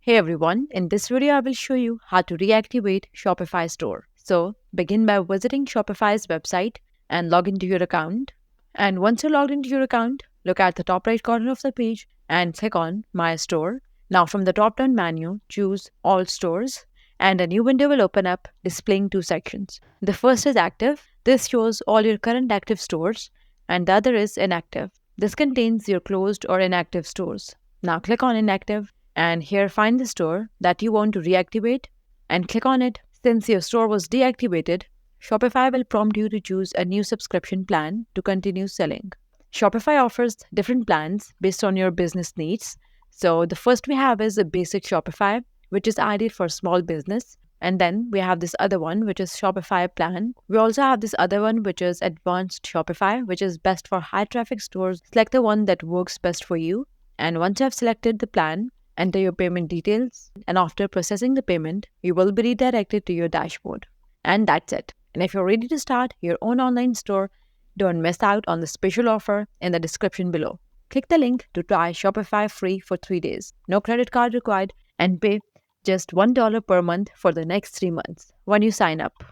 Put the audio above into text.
Hey everyone, in this video I will show you how to reactivate Shopify store. So begin by visiting Shopify's website and log into your account. And once you're logged into your account, look at the top right corner of the page and click on My Store. Now from the drop-down menu, choose All Stores and a new window will open up displaying two sections. The first is Active. This shows all your current active stores and the other is Inactive. This contains your closed or inactive stores. Now click on Inactive and here find the store that you want to reactivate and click on it. Since your store was deactivated, Shopify will prompt you to choose a new subscription plan to continue selling. Shopify offers different plans based on your business needs. So the first we have is a basic Shopify, which is ideal for small business. And then we have this other one, which is Shopify plan. We also have this other one, which is advanced Shopify, which is best for high traffic stores. Select the one that works best for you. And once you have selected the plan, enter your payment details, and after processing the payment, you will be redirected to your dashboard. And that's it. And if you're ready to start your own online store, don't miss out on the special offer in the description below. Click the link to try Shopify free for 3 days. No credit card required and pay just $1 per month for the next 3 months when you sign up.